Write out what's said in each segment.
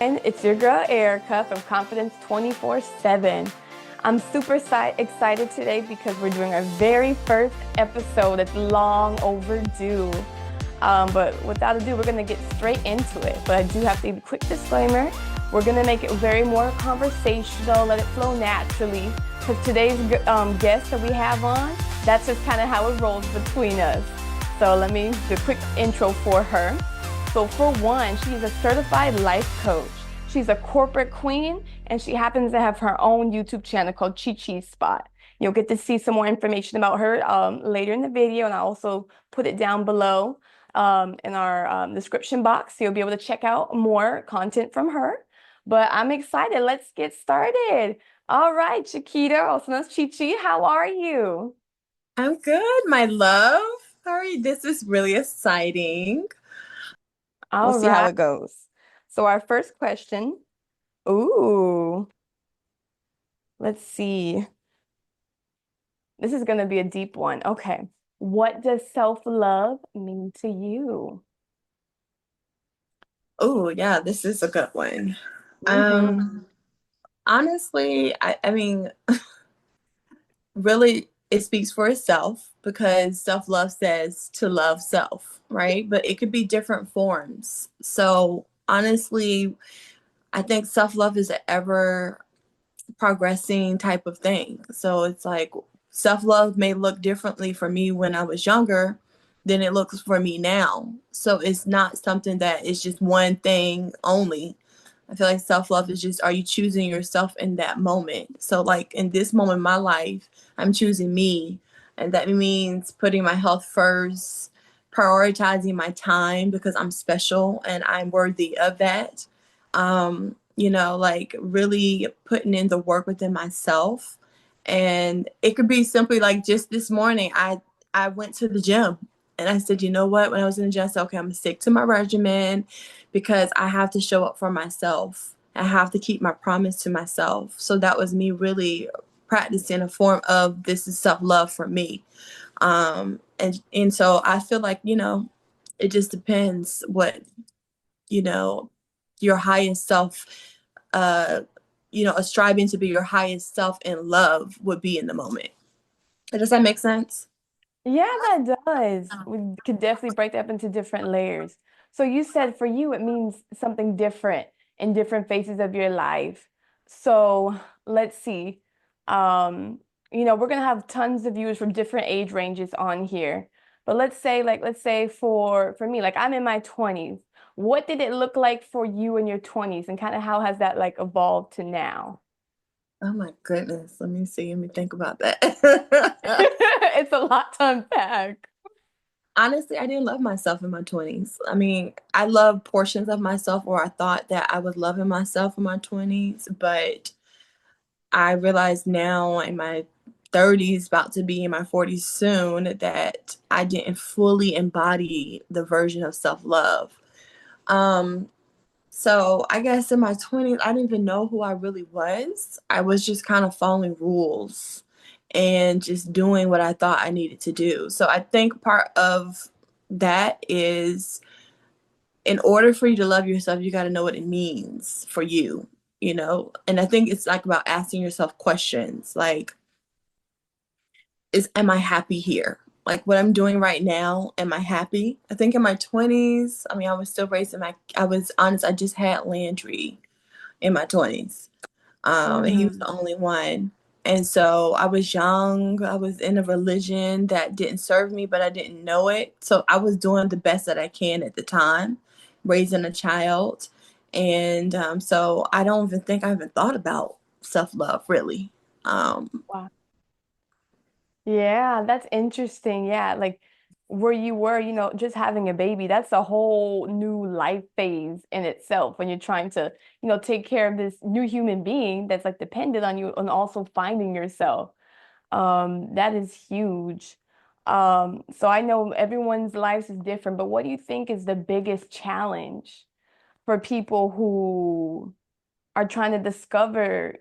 And it's your girl Erica from Confidence 24/7. I'm super excited today because we're doing our very first episode. It's long overdue. But without ado, we're going to get straight into it. But I do have to give a quick disclaimer. We're going to make it very more conversational, let it flow naturally. Because today's guest that we have on, that's just kind of how it rolls between us. So let me do a quick intro for her. So for one, she's a certified life coach. She's a corporate queen, and she happens to have her own YouTube channel called Chi Spot. You'll get to see some more information about her later in the video, and I'll also put it down below in our description box. So you'll be able to check out more content from her. But I'm excited. Let's get started. All right, Chiquita, also known as Chi, how are you? I'm good, my love. How are you? This is really exciting. We'll All see how right. it goes. So our first question. Ooh, let's see. This is going to be a deep one. Okay. What does self-love mean to you? Oh, yeah, this is a good one. Hmm. Honestly, I mean, really, it speaks for itself because self-love says to love self, right? But it could be different forms. So honestly, I think self-love is an ever progressing type of thing. So it's like self love may look differently for me when I was younger than it looks for me now. So it's not something that is just one thing only. I feel like self love is just, are you choosing yourself in that moment? So, like in this moment in my life, I'm choosing me. And that means putting my health first, prioritizing my time because I'm special and I'm worthy of that. Like really putting in the work within myself. And it could be simply like just this morning, I went to the gym and I said, you know what? When I was in the gym, I said, okay, I'm gonna stick to my regimen because I have to show up for myself. I have to keep my promise to myself. So that was me really practicing a form of this is self-love for me. And so I feel like, it just depends what, you know, your highest self, uh, a striving to be your highest self in love would be in the moment. Does that make sense? Yeah, that does. We could definitely break that up into different layers. So you said for you, it means something different in different phases of your life. So let's see. Um, we're gonna have tons of viewers from different age ranges on here. But let's say for me, like I'm in my 20s. What did it look like for you in your 20s and kind of how has that like evolved to now? Oh my goodness. Let me see. Let me think about that. It's a lot to unpack. Honestly, I didn't love myself in my 20s. I mean, I loved portions of myself, or I thought that I was loving myself in my 20s, but I realize now in my 30s, about to be in my 40s soon, that I didn't fully embody the version of self love. Um, so I guess in my 20s, I didn't even know who I really was. I was just kind of following rules and just doing what I thought I needed to do. So I think part of that is in order for you to love yourself, you got to know what it means for you. And I think it's like about asking yourself questions like, am I happy here? Like what I'm doing right now, am I happy? I think in my 20s, I mean, I was still raising I was honest, I just had Landry in my 20s. And he was Mhm. the only one. And so I was young. I was in a religion that didn't serve me, but I didn't know it. So I was doing the best that I can at the time, raising a child. And so I don't even think I even thought about self love really. Um, Wow. Yeah, that's interesting. Yeah, like where you were, just having a baby, that's a whole new life phase in itself when you're trying to, take care of this new human being that's like dependent on you and also finding yourself. That is huge. So I know everyone's lives is different, but what do you think is the biggest challenge for people who are trying to discover,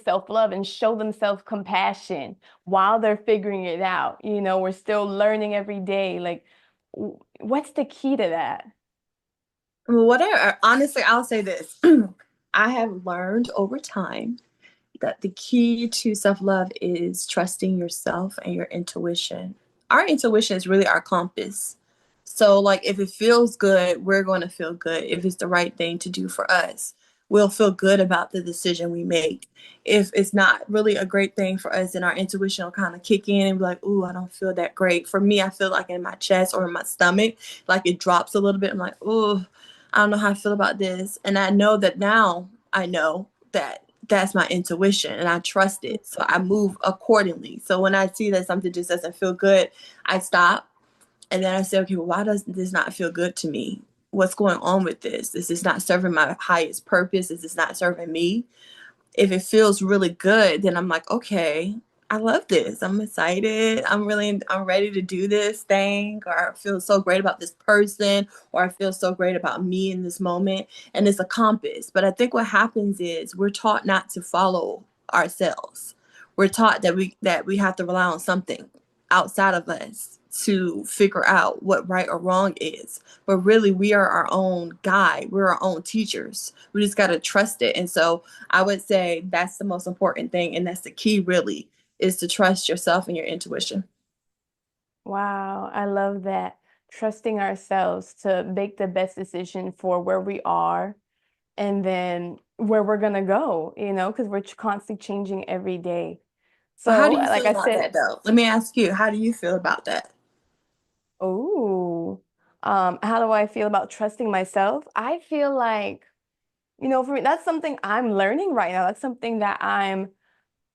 self-love and show themselves compassion while they're figuring it out. We're still learning every day. Like, what's the key to that? Well, whatever. Honestly, I'll say this. I have learned over time that the key to self love is trusting yourself and your intuition. Our intuition is really our compass. So, like, if it feels good, we're going to feel good. If it's the right thing to do for us, we'll feel good about the decision we make. If it's not really a great thing for us, then our intuition will kind of kick in and be like, ooh, I don't feel that great. For me, I feel like in my chest or in my stomach, like it drops a little bit. I'm like, ooh, I don't know how I feel about this. And I know that now I know that that's my intuition and I trust it. So I move accordingly. So when I see that something just doesn't feel good, I stop and then I say, okay, well, why does this not feel good to me? What's going on with this? This is not serving my highest purpose. This is not serving me. If it feels really good, then I'm like, okay, I love this. I'm excited. I'm ready to do this thing, or I feel so great about this person, or I feel so great about me in this moment. And it's a compass. But I think what happens is we're taught not to follow ourselves. We're taught that we have to rely on something outside of us to figure out what right or wrong is. But really, we are our own guide. We're our own teachers. We just got to trust it. And so I would say that's the most important thing. And that's the key, really, is to trust yourself and your intuition. Wow, I love that. Trusting ourselves to make the best decision for where we are and then where we're gonna go, because we're constantly changing every day. But how So, do you like feel I about said, that, though? Let me ask you, how do you feel about that? oh, how do I feel about trusting myself? I feel like, for me, that's something I'm learning right now. That's something that I'm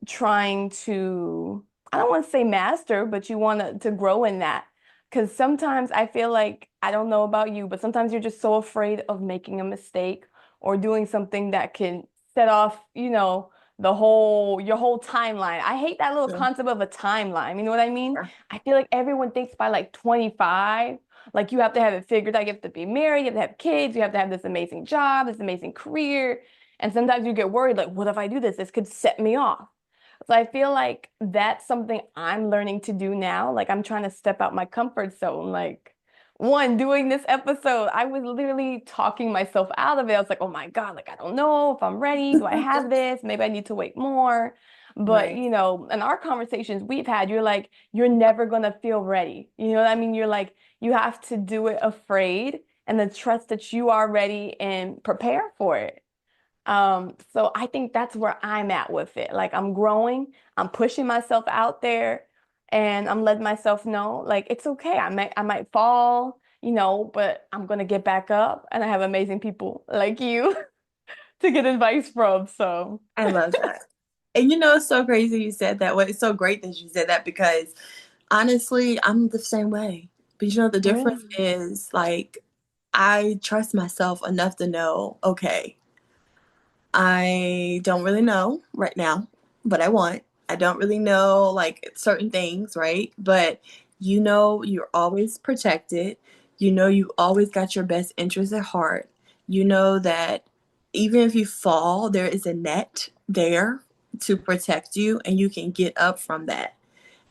trying to, I don't want to say master, but you want to grow in that. Because sometimes I feel like, I don't know about you, but sometimes you're just so afraid of making a mistake or doing something that can set off, your whole timeline. I hate that little Yeah. concept of a timeline. You know what I mean? I feel like everyone thinks by like 25, like you have to have it figured out. You have to be married, you have to have kids, you have to have this amazing job, this amazing career. And sometimes you get worried, like, what if I do this? This could set me off. So I feel like that's something I'm learning to do now. Like I'm trying to step out my comfort zone. Like one, doing this episode, I was literally talking myself out of it. I was like, oh my God, like I don't know if I'm ready. Do I have this? Maybe I need to wait more. But Right. in our conversations we've had, you're like, you're never gonna feel ready. You know what I mean? You're like, you have to do it afraid and then trust that you are ready and prepare for it. So I think that's where I'm at with it. Like I'm growing, I'm pushing myself out there, and I'm letting myself know like it's okay. I might fall, but I'm gonna get back up, and I have amazing people like you to get advice from. So I love that. And it's so crazy you said that. Well, it's so great that you said that because honestly, I'm the same way. But the difference really, is like I trust myself enough to know, okay, I don't really know right now what I want. I don't really know like certain things, right? But you're always protected. You always got your best interest at heart. You know that even if you fall, there is a net there to protect you and you can get up from that.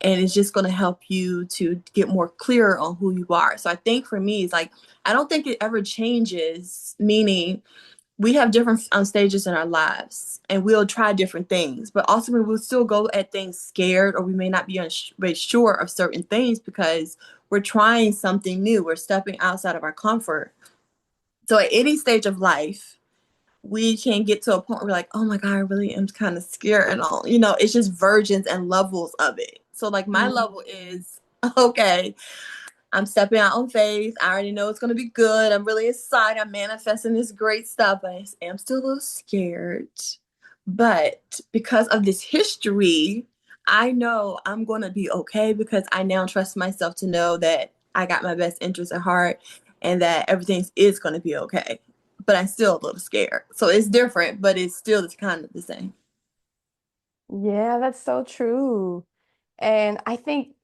And it's just going to help you to get more clear on who you are. So I think for me, it's like, I don't think it ever changes, meaning we have different stages in our lives and we'll try different things, but ultimately we'll still go at things scared or we may not be very sure of certain things because we're trying something new. We're stepping outside of our comfort. So at any stage of life, we can get to a point where we're like, oh my God, I really am kind of scared and all. It's just versions and levels of it. So like my level mm, is okay. I'm stepping out on faith. I already know it's going to be good. I'm really excited. I'm manifesting this great stuff, but I am still a little scared. But because of this history, I know I'm going to be okay because I now trust myself to know that I got my best interest at heart and that everything is going to be okay. But I'm still a little scared. So it's different, but it's still kind of the same. yeah, that's so true. And I think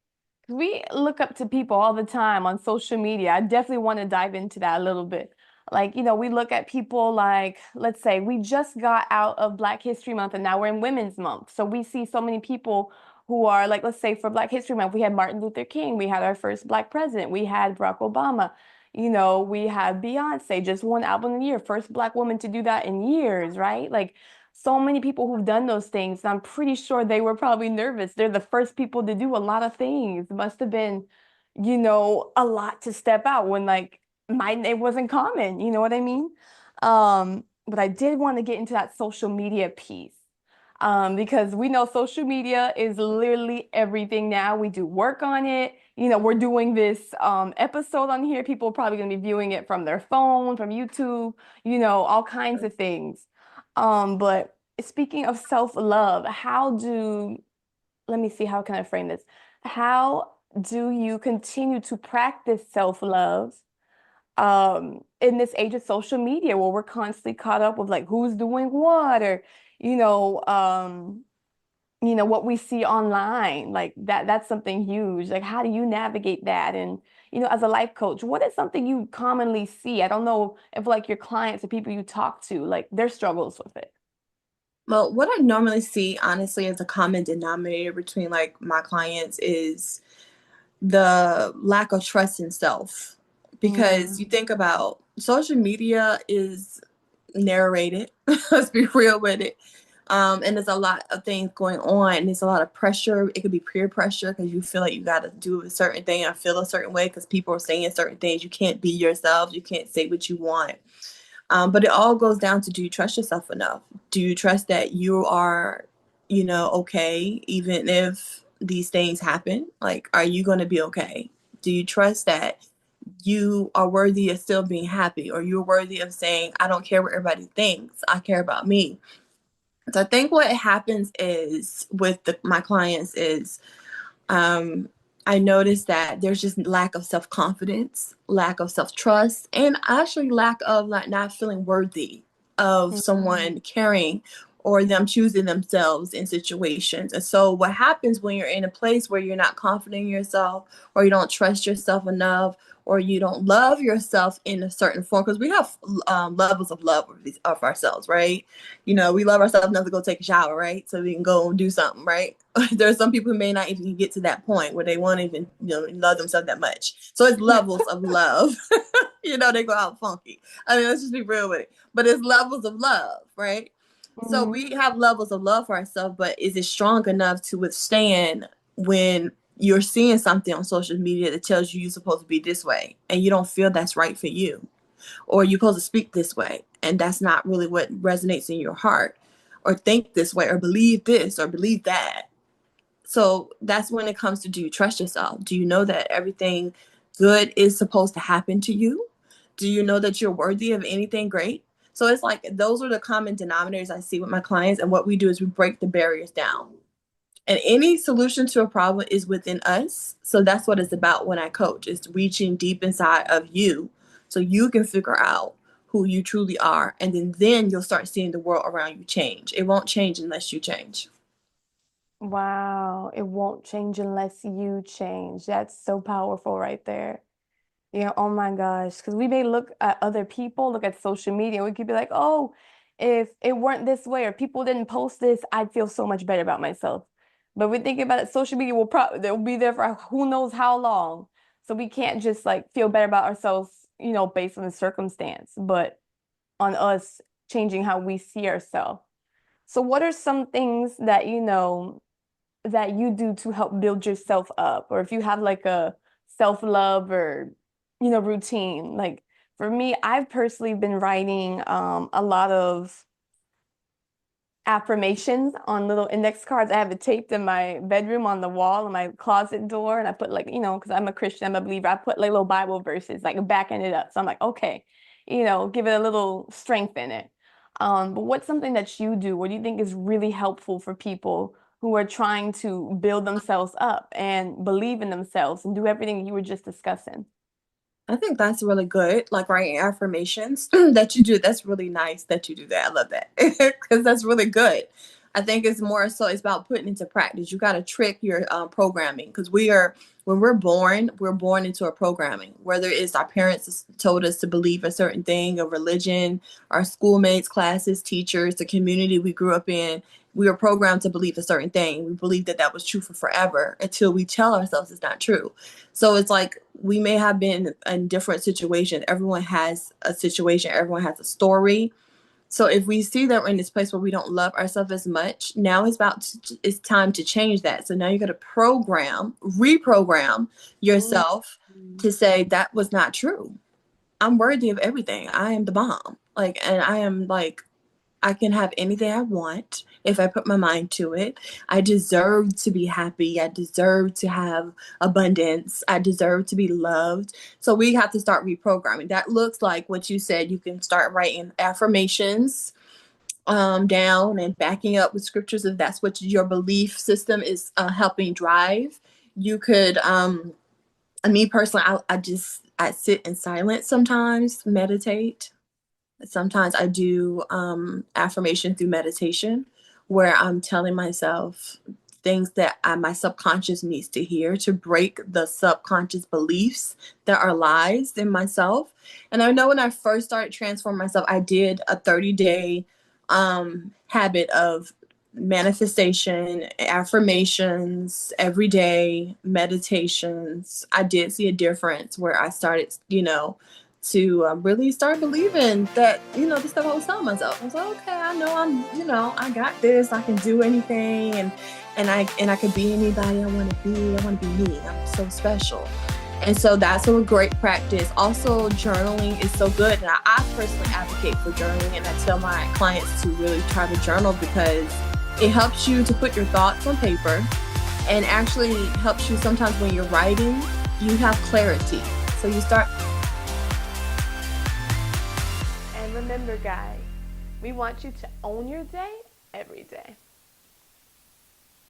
we look up to people all the time on social media. I definitely want to dive into that a little bit. Like, we look at people like, let's say we just got out of Black History Month and now we're in Women's Month. So we see so many people who are like, let's say for Black History Month, we had Martin Luther King, we had our first Black president, we had Barack Obama. We have Beyonce, just one album a year, first Black woman to do that in years, right? Like so many people who've done those things. I'm pretty sure they were probably nervous. They're the first people to do a lot of things. Must have been, a lot to step out when like it wasn't common, you know what I mean? But I did want to get into that social media piece. Because we know social media is literally everything now. We do work on it. We're doing this episode on here. People are probably going to be viewing it from their phone, from YouTube, all kinds of things. But speaking of self-love, let me see, how can I frame this? How do you continue to practice self-love in this age of social media where we're constantly caught up with like who's doing what or you know um what we see online like that's something huge. Like how do you navigate that? And as a life coach, what is something you commonly see? I don't know if like your clients or people you talk to like their struggles with it. Well, what I normally see, honestly, as a common denominator between like my clients is the lack of trust in self. Because Mm, you think about social media is narrated, let's be real with it. And there's a lot of things going on. There's a lot of pressure. It could be peer pressure because you feel like you got to do a certain thing or feel a certain way because people are saying certain things. You can't be yourself. You can't say what you want. But it all goes down to, do you trust yourself enough? Do you trust that you are, okay, even if these things happen? Like, are you going to be okay? Do you trust that you are worthy of still being happy, or you're worthy of saying, I don't care what everybody thinks, I care about me? So I think what happens is with my clients is um, I noticed that there's just lack of self confidence, lack of self trust, and actually lack of like not feeling worthy of mm, someone caring or them choosing themselves in situations. And so, what happens when you're in a place where you're not confident in yourself, or you don't trust yourself enough, or you don't love yourself in a certain form? Because we have levels of love of ourselves, right? We love ourselves enough to go take a shower, right? So we can go and do something, right? There's some people who may not even get to that point where they won't even, love themselves that much. So it's levels of love. They go out funky. I mean, let's just be real with it. But it's levels of love, right? So mm. we have levels of love for ourselves, but is it strong enough to withstand when you're seeing something on social media that tells you you're supposed to be this way and you don't feel that's right for you? Or you're supposed to speak this way and that's not really what resonates in your heart, or think this way, or believe this, or believe that. So that's when it comes to, do you trust yourself? Do you know that everything good is supposed to happen to you? Do you know that you're worthy of anything great? So it's like those are the common denominators I see with my clients. And what we do is we break the barriers down. And any solution to a problem is within us. So that's what it's about when I coach, is reaching deep inside of you so you can figure out who you truly are. And then you'll start seeing the world around you change. It won't change unless you change. Wow, it won't change unless you change. That's so powerful right there. Oh my gosh. Because we may look at other people, look at social media, and we could be like, oh, if it weren't this way or people didn't post this, I'd feel so much better about myself. But we think about it, social media will probably they'll be there for who knows how long. So we can't just like feel better about ourselves, based on the circumstance, but on us changing how we see ourselves. So what are some things that that you do to help build yourself up, or if you have like a self-love or routine? Like for me, I've personally been writing a lot of affirmations on little index cards. I have it taped in my bedroom on the wall in my closet door, and I put like because I'm a Christian, I'm a believer, I put like little Bible verses like backing it up, so I'm like, okay, give it a little strength in it. But what's something that you do, what do you think is really helpful for people who are trying to build themselves up and believe in themselves and do everything you were just discussing? I think that's really good. Like writing affirmations that you do. That's really nice that you do that. I love that because that's really good. I think it's more so it's about putting into practice. You got to trick your programming, because when we're born into a programming, whether it's our parents told us to believe a certain thing, a religion, our schoolmates, classes, teachers, the community we grew up in. we were programmed to believe a certain thing. We believed that that was true for forever until we tell ourselves it's not true. So it's like we may have been in different situations. Everyone has a situation. Everyone has a story. So if we see that we're in this place where we don't love ourselves as much, now it's time to change that. So now you got to reprogram yourself to say that was not true. I'm worthy of everything. I am the bomb. Like, and I am like, I can have anything I want if I put my mind to it. I deserve to be happy. I deserve to have abundance. I deserve to be loved. So we have to start reprogramming. That looks like what you said. You can start writing affirmations down and backing up with scriptures if that's what your belief system is helping drive. You could, me personally, I sit in silence sometimes, meditate. Sometimes I do affirmation through meditation where I'm telling myself things that my subconscious needs to hear to break the subconscious beliefs that are lies in myself. And I know when I first started transforming myself, I did a 30-day habit of manifestation, affirmations, everyday meditations. I did see a difference where I started, to really start believing that, the stuff I was telling myself. I was like, okay, I know I got this. I can do anything, and I can be anybody I want to be. I want to be me. I'm so special. And so that's a great practice. Also, journaling is so good. And I personally advocate for journaling, and I tell my clients to really try to journal because it helps you to put your thoughts on paper and actually helps you sometimes when you're writing, you have clarity. So you start. And remember, guys, we want you to own your day every day.